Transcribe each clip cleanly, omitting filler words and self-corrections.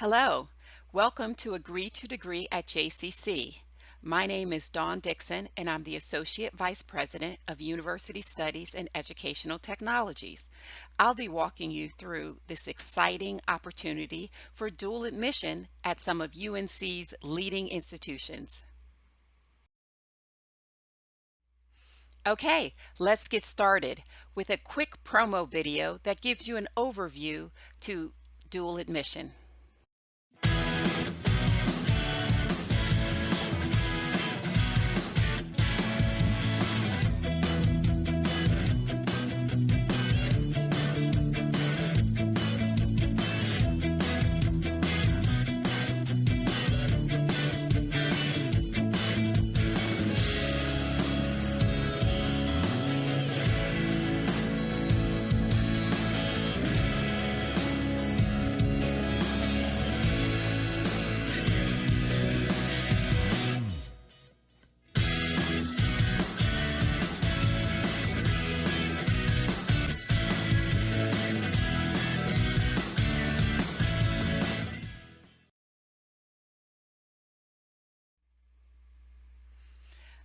Hello, welcome to Agree2Degree at JCC. My name is Dawn Dixon and I'm the Associate Vice President of University Studies and Educational Technologies. I'll be walking you through this exciting opportunity for dual admission at some of UNC's leading institutions. Okay, let's get started with a quick promo video that gives you an overview to dual admission.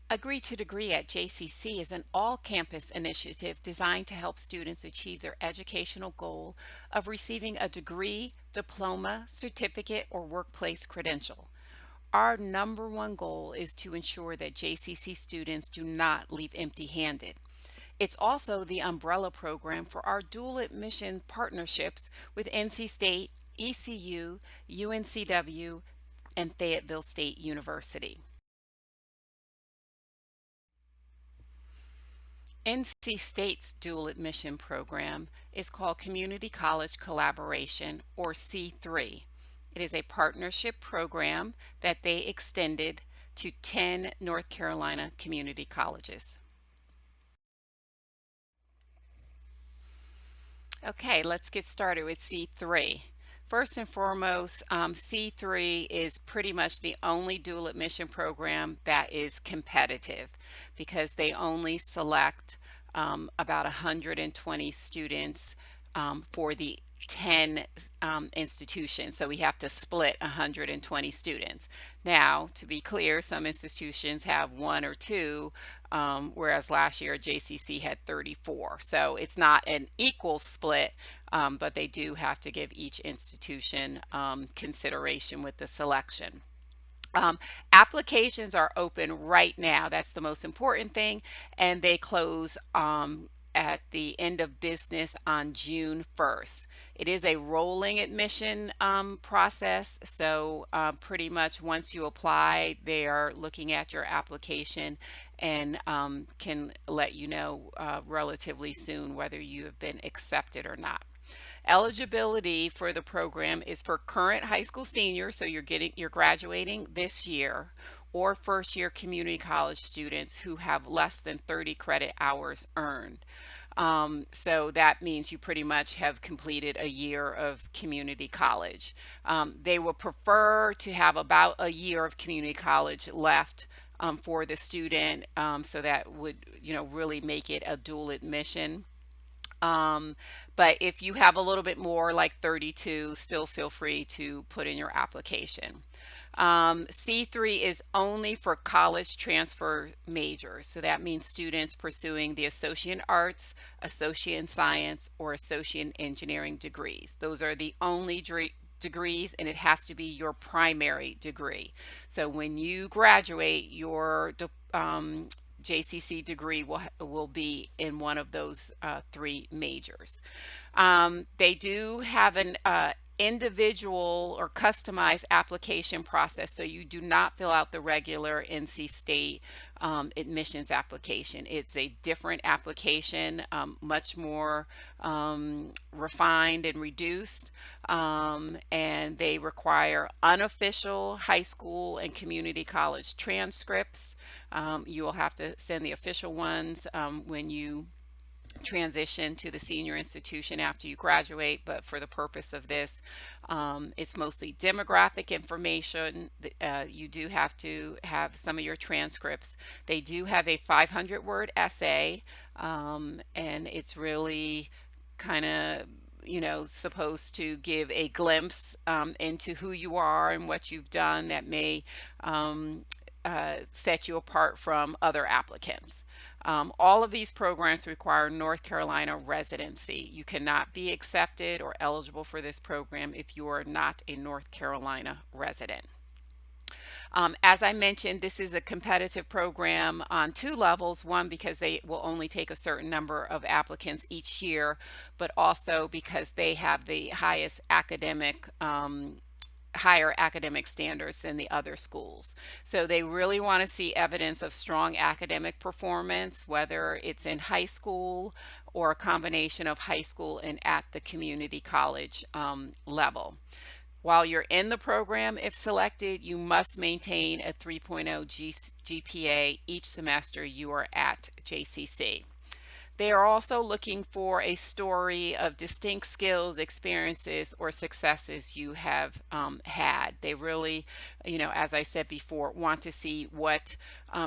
Agree2Degree at JCC is an all-campus initiative designed to help students achieve their educational goal of receiving a degree, diploma, certificate, or workplace credential. Our number one goal is to ensure that JCC students do not leave empty-handed. It's also the umbrella program for our dual admission partnerships with NC State, ECU, UNCW, and Fayetteville State University. NC State's dual admission program is called Community College Collaboration, or C3. It is a partnership program that they extended to 10 North Carolina community colleges. Okay, let's get started with C3. First and foremost, C3 is pretty much the only dual admission program that is competitive because they only select about 120 students for the 10 institutions. So we have to split 120 students. Now, to be clear, some institutions have one or two, whereas last year JCC had 34. So it's not an equal split, but they do have to give each institution consideration with the selection. Applications are open right now. That's the most important thing, and they close at the end of business on June 1st. It is a rolling admission process, so pretty much once you apply, they are looking at your application and can let you know relatively soon whether you have been accepted or not. Eligibility for the program is for current high school seniors, so you're graduating this year, or first year community college students who have less than 30 credit hours earned. So that means you pretty much have completed a year of community college. They will prefer to have about a year of community college left for the student, so that would, really make it a dual admission. Um, but if you have a little bit more, like 32, still feel free to put in your application. C3 is only for college transfer majors. So that means students pursuing the Associate in Arts, Associate in Science, or Associate in Engineering degrees. Those are the only degrees, and it has to be your primary degree. So when you graduate, your JCC degree will be in one of those three majors. They do have an individual or customized application process, so you do not fill out the regular NC State admissions application. It's a different application, much more refined and reduced, and they require unofficial high school and community college transcripts. You will have to send the official ones when you transition to the senior institution after you graduate, but for the purpose of this, it's mostly demographic information. You do have to have some of your transcripts. They do have a 500-word essay, and it's really kind of supposed to give a glimpse into who you are and what you've done that may um, set you apart from other applicants. All of these programs require North Carolina residency. You cannot be accepted or eligible for this program if you are not a North Carolina resident. As I mentioned, this is a competitive program on two levels. One, because they will only take a certain number of applicants each year, but also because they have the higher academic standards than the other schools. So they really want to see evidence of strong academic performance, whether it's in high school or a combination of high school and at the community college level. While you're in the program, if selected, you must maintain a 3.0 GPA each semester you are at JCC. They are also looking for a story of distinct skills, experiences, or successes you have had. They really, as I said before, want to see what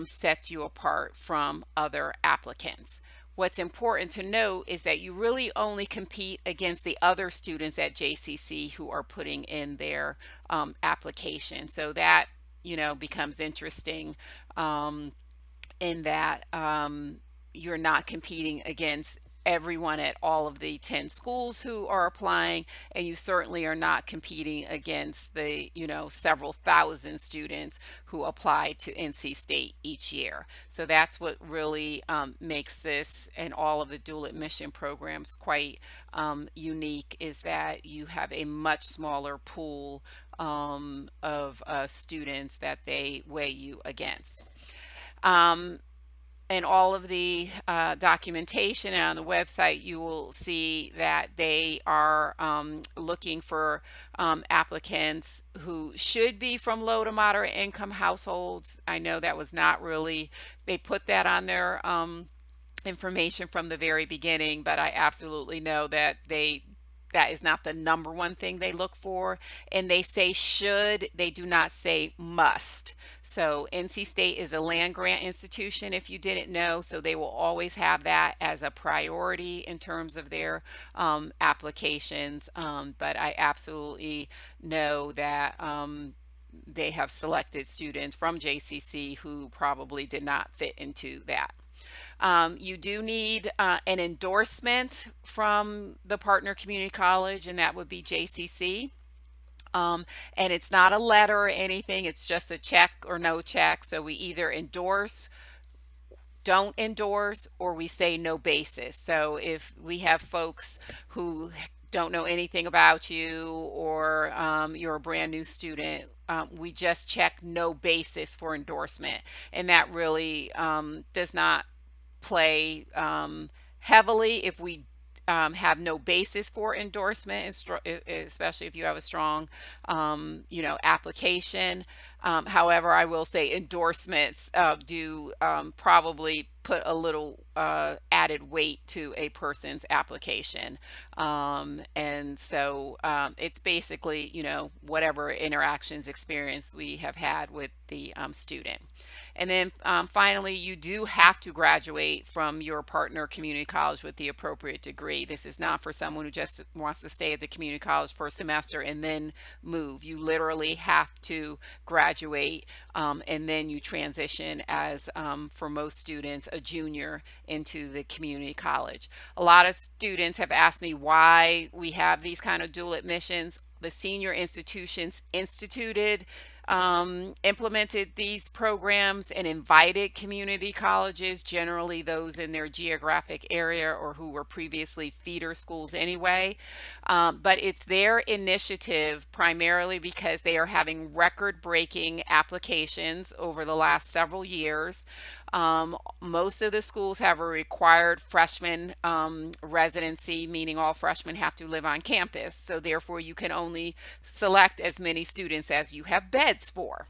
sets you apart from other applicants. What's important to note is that you really only compete against the other students at JCC who are putting in their application. So that, becomes interesting in that you're not competing against everyone at all of the 10 schools who are applying, and you certainly are not competing against the several thousand students who apply to NC State each year. So that's what really makes this and all of the dual admission programs quite unique, is that you have a much smaller pool of students that they weigh you against. And all of the documentation and on the website, you will see that they are looking for applicants who should be from low to moderate income households. I know that was not really, they put that on their information from the very beginning, but I absolutely know that that is not the number one thing they look for. And they say should, they do not say must. So NC State is a land grant institution, if you didn't know, so they will always have that as a priority in terms of their applications. But I absolutely know that they have selected students from JCC who probably did not fit into that. You do need an endorsement from the partner community college, and that would be JCC. And it's not a letter or anything, it's just a check or no check. So we either endorse, don't endorse, or we say no basis. So if we have folks who don't know anything about you, or you're a brand new student, we just check no basis for endorsement. And that really does not play heavily if we have no basis for endorsement, especially if you have a strong, application. However, I will say endorsements do probably put a little added weight to a person's application. And so it's basically, whatever interactions, experience we have had with the student. And then finally, you do have to graduate from your partner community college with the appropriate degree. This is not for someone who just wants to stay at the community college for a semester and then move. You literally have to graduate, and then you transition as, for most students, a junior into the community college. A lot of students have asked me why we have these kind of dual admissions. The senior institutions implemented these programs and invited community colleges, generally those in their geographic area or who were previously feeder schools anyway. But it's their initiative primarily because they are having record-breaking applications over the last several years. Most of the schools have a required freshman residency, meaning all freshmen have to live on campus. So therefore, you can only select as many students as you have beds for.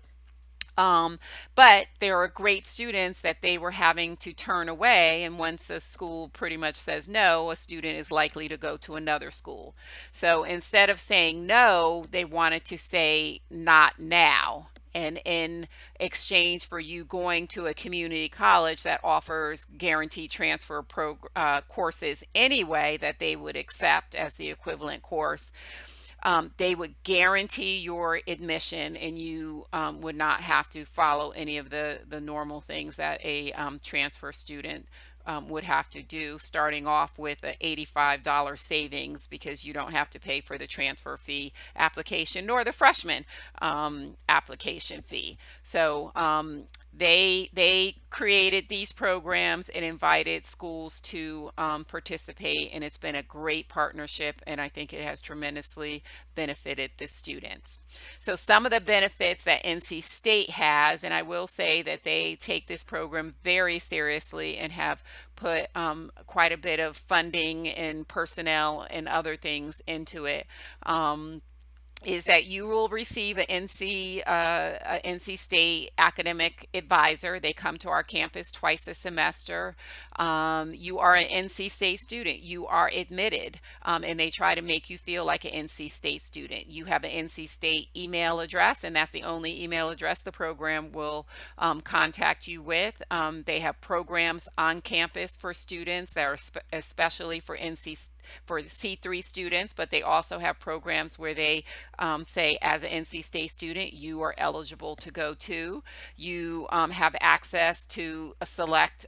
But there are great students that they were having to turn away, and once a school pretty much says no, a student is likely to go to another school. So instead of saying no, they wanted to say not now. And in exchange for you going to a community college that offers guaranteed transfer courses anyway that they would accept as the equivalent course, they would guarantee your admission, and you would not have to follow any of the normal things that a transfer student would have to do, starting off with an $85 savings because you don't have to pay for the transfer fee application nor the freshman application fee. So they created these programs and invited schools to participate, and it's been a great partnership, and I think it has tremendously benefited the students. So some of the benefits that NC State has, and I will say that they take this program very seriously and have put quite a bit of funding and personnel and other things into it. Is that you will receive a NC State academic advisor. They come to our campus twice a semester. You are an NC State student. You are admitted, and they try to make you feel like an NC State student. You have an NC State email address, and that's the only email address the program will contact you with. They have programs on campus for students that are especially for for C3 students, but they also have programs where they say, as an NC State student, you are eligible to go to. You have access to a select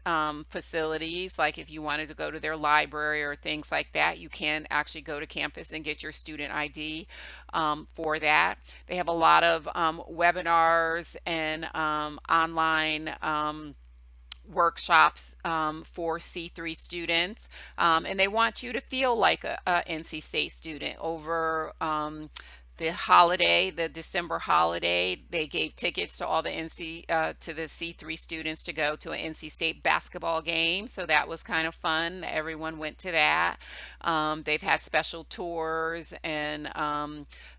facilities, like if you wanted to go to their library or things like that, you can actually go to campus and get your student ID for that. They have a lot of webinars and online workshops for C3 students, and they want you to feel like a NC State student. Over the holiday, the December holiday, they gave tickets to all the to the C3 students to go to an NC State basketball game. So that was kind of fun. Everyone went to that. They've had special tours, and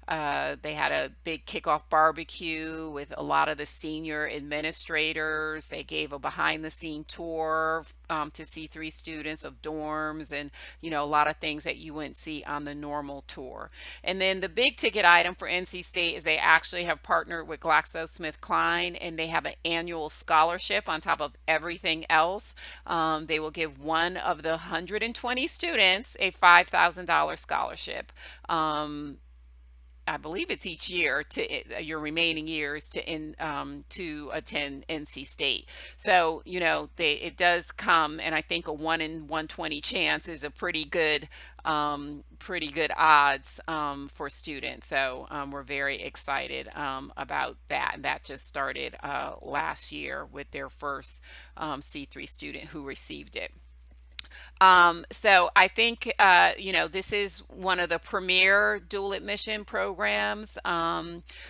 they had a big kickoff barbecue with a lot of the senior administrators. They gave a behind the scene tour to C3 students of dorms, and a lot of things that you wouldn't see on the normal tour. And then the big ticket item for NC State is they actually have partnered with GlaxoSmithKline, and they have an annual scholarship on top of everything else. They will give one of the 120 students a $5,000 scholarship. I believe it's each year to your remaining years to attend NC State. So it does come, and I think a 1 in 120 chance is a pretty good odds for students. So we're very excited about that, and that just started last year with their first C3 student who received it. So I think, this is one of the premier dual admission programs.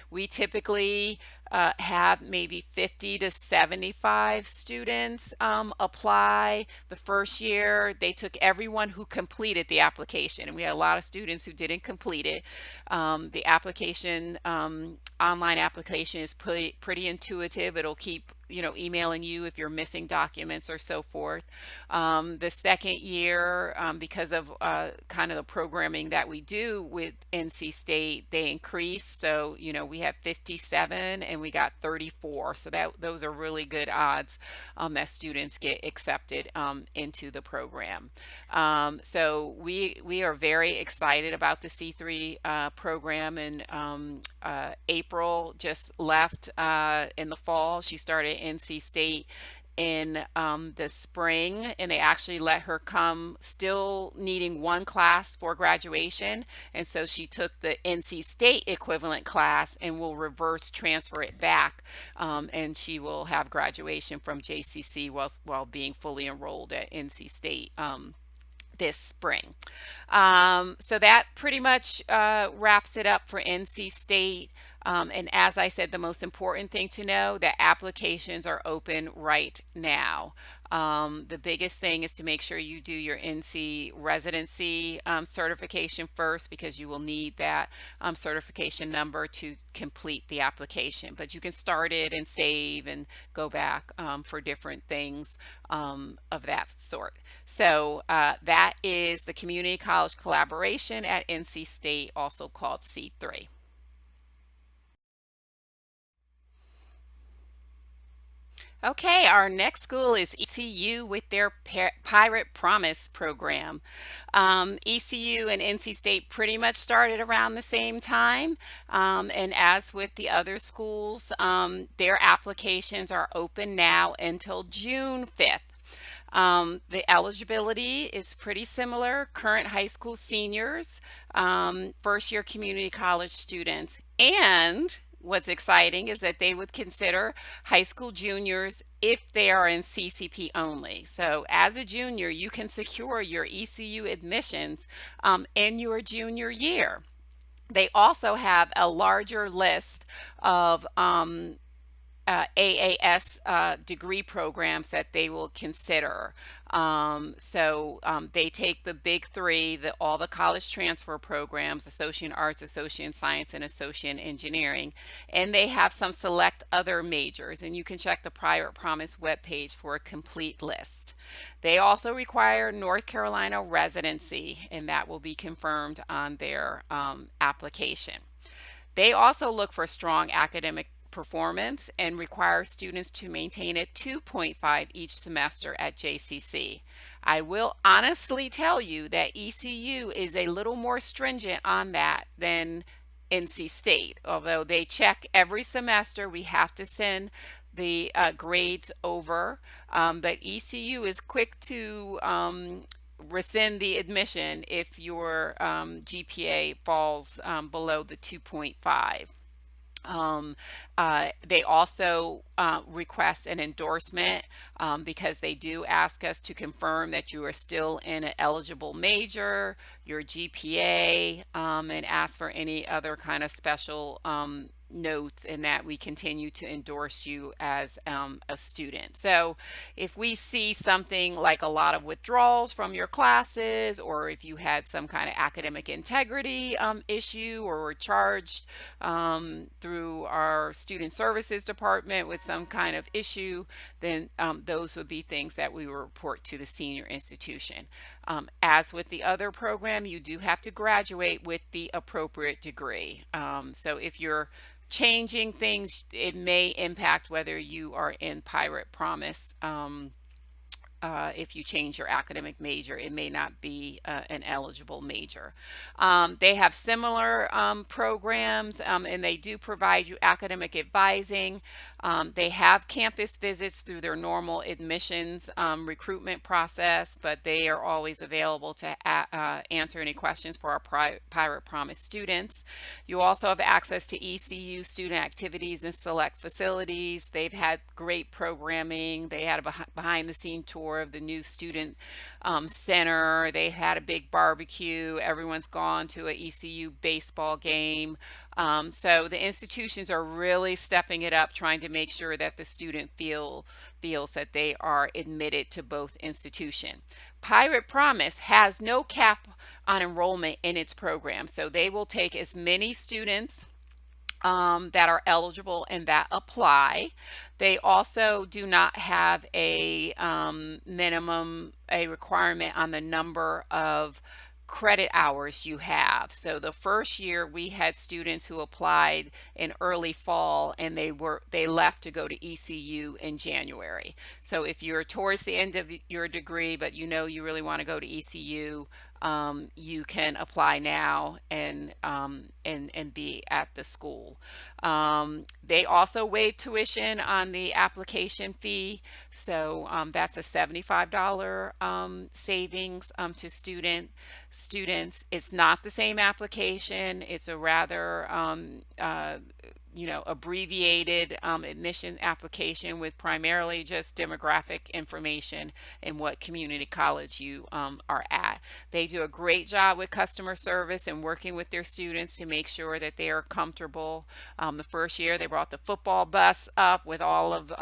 We typically have maybe 50 to 75 students apply the first year. They took everyone who completed the application, and we had a lot of students who didn't complete it. The application, online application, is pretty intuitive. It'll keep emailing you if you're missing documents or so forth. The second year, because of kind of the programming that we do with NC State, they increased. So we have 57 and we got 34. So those are really good odds that students get accepted into the program. So we are very excited about the C3 program, and April just left in the fall. She started NC State in the spring, and they actually let her come still needing one class for graduation, and so she took the NC State equivalent class and will reverse transfer it back, and she will have graduation from JCC while being fully enrolled at NC State this spring. So that pretty much wraps it up for NC State. And as I said, the most important thing to know, that applications are open right now. The biggest thing is to make sure you do your NC residency certification first, because you will need that certification number to complete the application. But you can start it and save and go back for different things of that sort. So that is the Community College Collaboration at NC State, also called C3. Okay, our next school is ECU with their Pirate Promise program. ECU and NC State pretty much started around the same time. And as with the other schools, their applications are open now until June 5th. The eligibility is pretty similar. Current high school seniors, first year community college students, and what's exciting is that they would consider high school juniors if they are in CCP only. So as a junior, you can secure your ECU admissions in your junior year. They also have a larger list of AAS degree programs that they will consider. They take the big three, all the college transfer programs, Associate in Arts, Associate in Science, and Associate in Engineering, and they have some select other majors, and you can check the Pirate Promise webpage for a complete list. They also require North Carolina residency, and that will be confirmed on their application. They also look for strong academic performance and require students to maintain a 2.5 each semester at JCC. I will honestly tell you that ECU is a little more stringent on that than NC State. Although they check every semester, we have to send the grades over, but ECU is quick to rescind the admission if your GPA falls below the 2.5. They also request an endorsement because they do ask us to confirm that you are still in an eligible major, your GPA, and ask for any other kind of special notes, and that we continue to endorse you as a student. So if we see something like a lot of withdrawals from your classes, or if you had some kind of academic integrity issue, or were charged through our student services department with some kind of issue, then those would be things that we will report to the senior institution. As with the other program, you do have to graduate with the appropriate degree. So if you're changing things, it may impact whether you are in Pirate Promise. If you change your academic major, it may not be an eligible major. They have similar programs, and they do provide you academic advising. They have campus visits through their normal admissions recruitment process, but they are always available to answer any questions for our Pirate Promise students. You also have access to ECU student activities and select facilities. They've had great programming. They had a behind the scene tour of the new student center. They had a big barbecue. Everyone's gone to a ECU baseball game. So the institutions are really stepping it up, trying to make sure that the student feels that they are admitted to both institution. Pirate Promise has no cap on enrollment in its program, so they will take as many students that are eligible and that apply. They also do not have a a requirement on the number of credit hours you have. So the first year we had students who applied in early fall, and they left to go to ECU in January. So if you're towards the end of your degree but you know you really want to go to ECU, you can apply now and be at the school. They also waive tuition on the application fee, so that's a $75 savings to students. It's not the same application. It's a rather abbreviated admission application with primarily just demographic information and what community college you are at. They do a great job with customer service and working with their students to make sure that they are comfortable. The first year they brought the football bus up with all of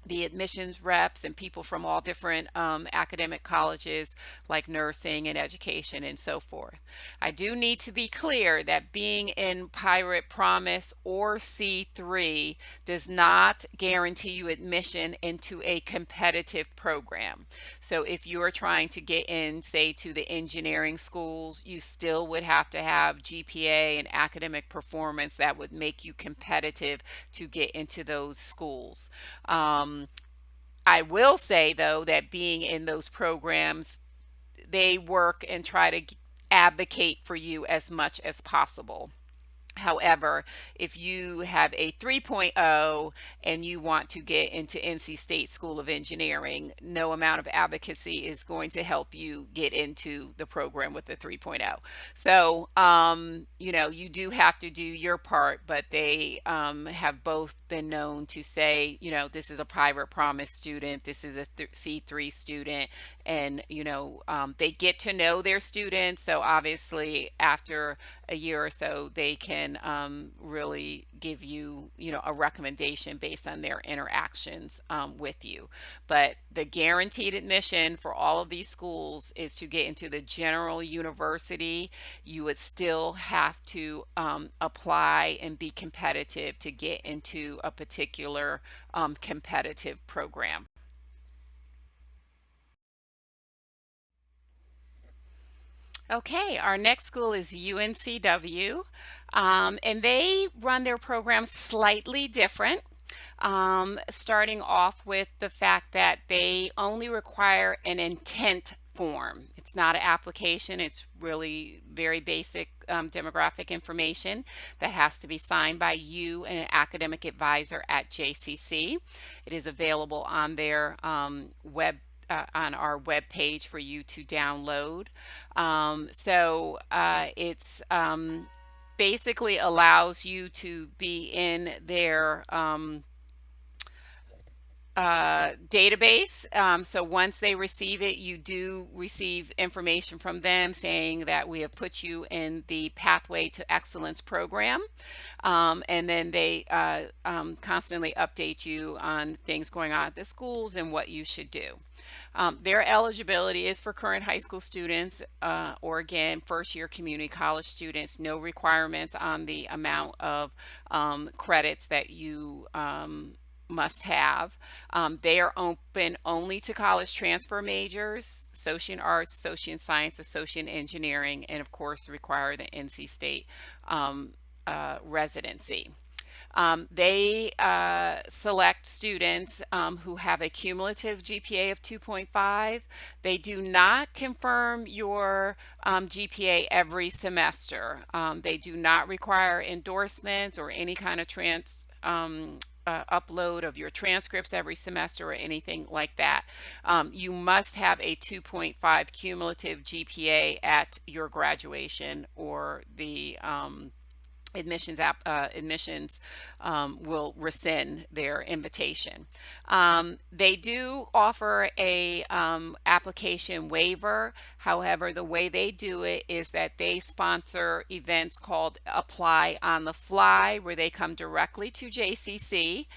the admissions reps and people from all different academic colleges like nursing and education and so forth. I do need to be clear that being in Pirate Promise or C3 does not guarantee you admission into a competitive program. So if you're trying to get in, say, to the engineering schools, you still would have to have GPA and academic performance that would make you competitive to get into those schools. I will say, though, that being in those programs, they work and try to advocate for you as much as possible. However, if you have a 3.0 and you want to get into NC State School of Engineering, no amount of advocacy is going to help you get into the program with the 3.0. So, you do have to do your part, but they have both been known to say, this is a private promise student, this is a C3 student, and, they get to know their students. So obviously, after a year or so, they can really give you, a recommendation based on their interactions with you. But the guaranteed admission for all of these schools is to get into the general university. You would still have to apply and be competitive to get into a particular competitive program. Okay, our next school is UNCW, and they run their program slightly different, starting off with the fact that they only require an intent form. It's not an application, it's really very basic demographic information that has to be signed by you and an academic advisor at JCC. It is available on their on our web page for you to download. It's basically allows you to be in their database. So once they receive it, you do receive information from them saying that we have put you in the Pathway to Excellence program. And then they constantly update you on things going on at the schools and what you should do. Their eligibility is for current high school students, or again, first year community college students. No requirements on the amount of credits that you must have. They are open only to college transfer majors, associate arts, associate science, associate engineering, and of course require the NC State residency. They select students who have a cumulative GPA of 2.5. They do not confirm your GPA every semester. They do not require endorsements or any kind of upload of your transcripts every semester or anything like that. You must have a 2.5 cumulative GPA at your graduation, or the admissions will rescind their invitation. They do offer a application waiver. However, the way they do it is that they sponsor events called Apply on the Fly, where they come directly to JCC,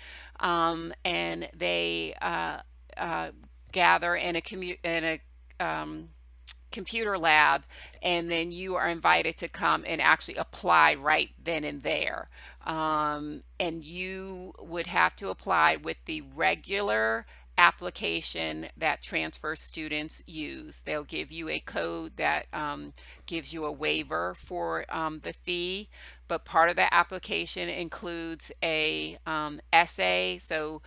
and they gather in a computer lab, and then you are invited to come and actually apply right then and there. And you would have to apply with the regular application that transfer students use. They'll give you a code that gives you a waiver for the fee, but part of the application includes a essay. So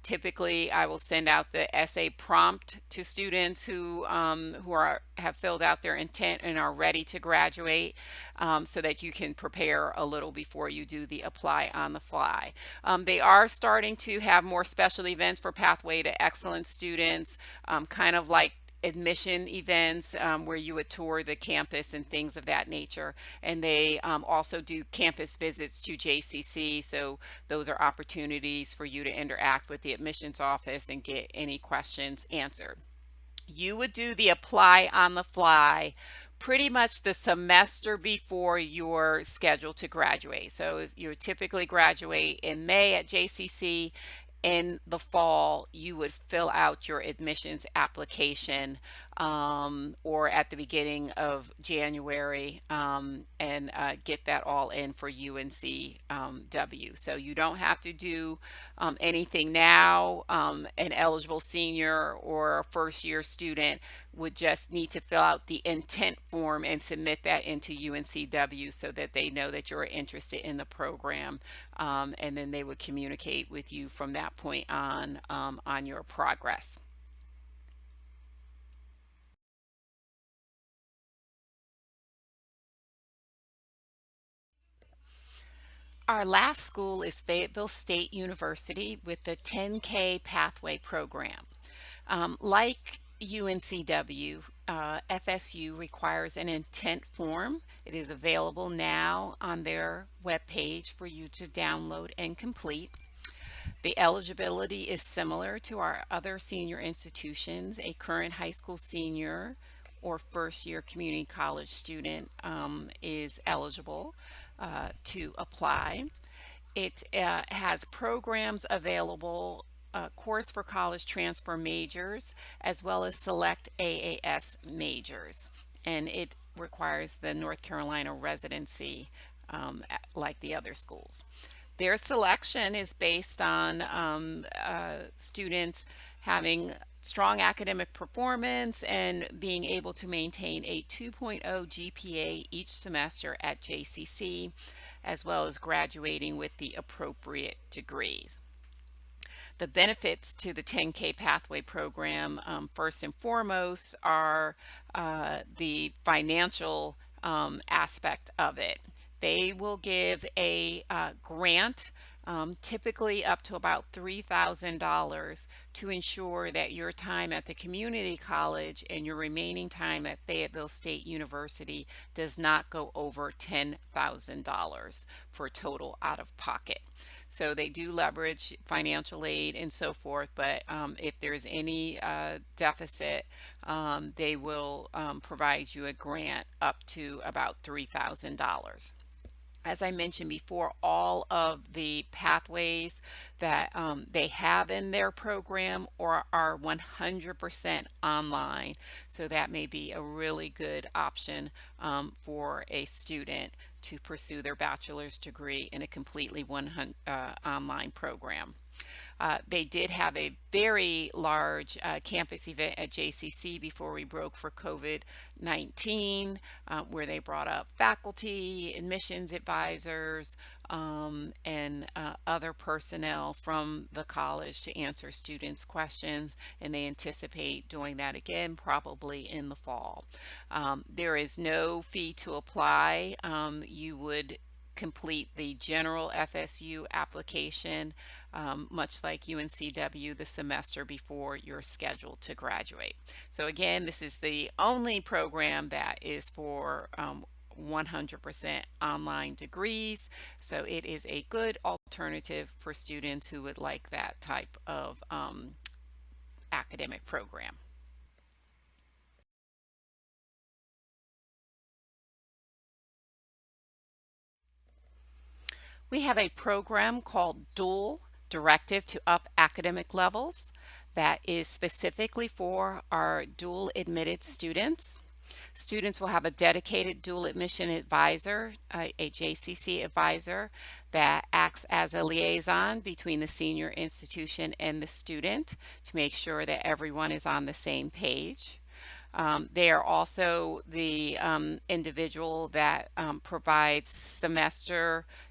typically I will send out the essay prompt to students who have filled out their intent and are ready to graduate, so that you can prepare a little before you do the apply on the fly. They are starting to have more special events for Pathway to Excellence students, kind of like admission events, where you would tour the campus and things of that nature. And they also do campus visits to JCC, so those are opportunities for you to interact with the admissions office and get any questions answered. You would do the apply on the fly pretty much the semester before you're scheduled to graduate. So if you typically graduate in May at JCC, in the fall, you would fill out your admissions application or at the beginning of January, and get that all in for UNCW. So you don't have to do anything now. An eligible senior or a first year student would just need to fill out the intent form and submit that into UNCW so that they know that you're interested in the program. And then they would communicate with you from that point on your progress. Our last school is Fayetteville State University with the 10K Pathway Program. Like UNCW, FSU requires an intent form. It is available now on their webpage for you to download and complete. The eligibility is similar to our other senior institutions. A current high school senior or first year community college student is eligible to apply. It has programs available, course for college transfer majors, as well as select AAS majors. And it requires the North Carolina residency like the other schools. Their selection is based on students having strong academic performance and being able to maintain a 2.0 GPA each semester at JCC, as well as graduating with the appropriate degrees. The benefits to the 10K Pathway Program, first and foremost, are the financial aspect of it. They will give a grant, typically up to about $3,000, to ensure that your time at the community college and your remaining time at Fayetteville State University does not go over $10,000 for total out of pocket. So they do leverage financial aid and so forth, but if there's any deficit, they will provide you a grant up to about $3,000. As I mentioned before, all of the pathways that they have in their program or are 100% online. So that may be a really good option for a student to pursue their bachelor's degree in a completely 100 online program. They did have a very large campus event at JCC before we broke for COVID-19, where they brought up faculty, admissions advisors, and other personnel from the college to answer students' questions, and they anticipate doing that again probably in the fall. There is no fee to apply. You would complete the general FSU application, much like UNCW, the semester before you're scheduled to graduate. So again, this is the only program that is for 100% online degrees. So it is a good alternative for students who would like that type of academic program. We have a program called Dual Directive to Up Academic Levels that is specifically for our dual admitted students. Students will have a dedicated dual admission advisor, a JCC advisor, that acts as a liaison between the senior institution and the student to make sure that everyone is on the same page. They are also the individual that provides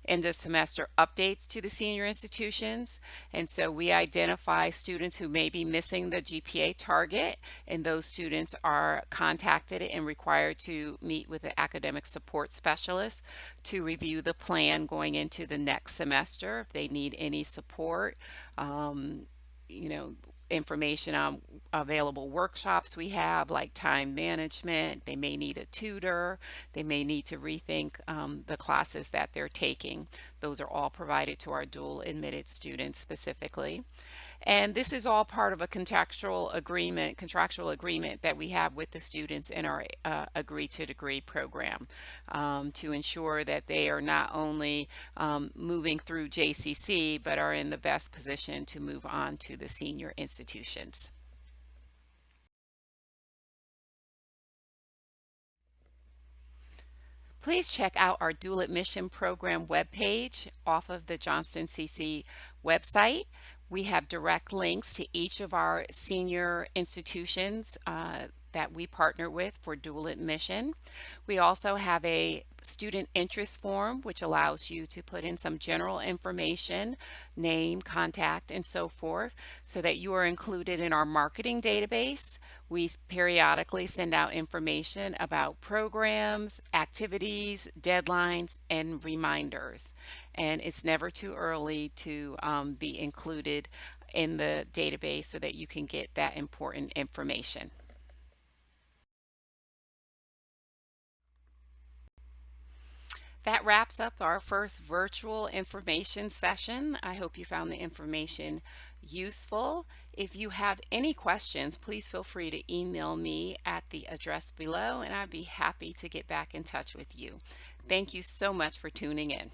end of semester updates to the senior institutions. And so we identify students who may be missing the GPA target, and those students are contacted and required to meet with an academic support specialist to review the plan going into the next semester if they need any support. You know, information on available workshops we have, like time management. They may need a tutor. They may need to rethink the classes that they're taking. Those are all provided to our dual admitted students specifically. And this is all part of a contractual agreement that we have with the students in our Agree2Degree program, to ensure that they are not only moving through JCC, but are in the best position to move on to the senior institutions. Please check out our dual admission program webpage off of the Johnston CC website. We have direct links to each of our senior institutions that we partner with for dual admission. We also have a student interest form, which allows you to put in some general information, name, contact, and so forth, so that you are included in our marketing database. We periodically send out information about programs, activities, deadlines, and reminders. And it's never too early to be included in the database so that you can get that important information. That wraps up our first virtual information session. I hope you found the information useful. If you have any questions, please feel free to email me at the address below, and I'd be happy to get back in touch with you. Thank you so much for tuning in.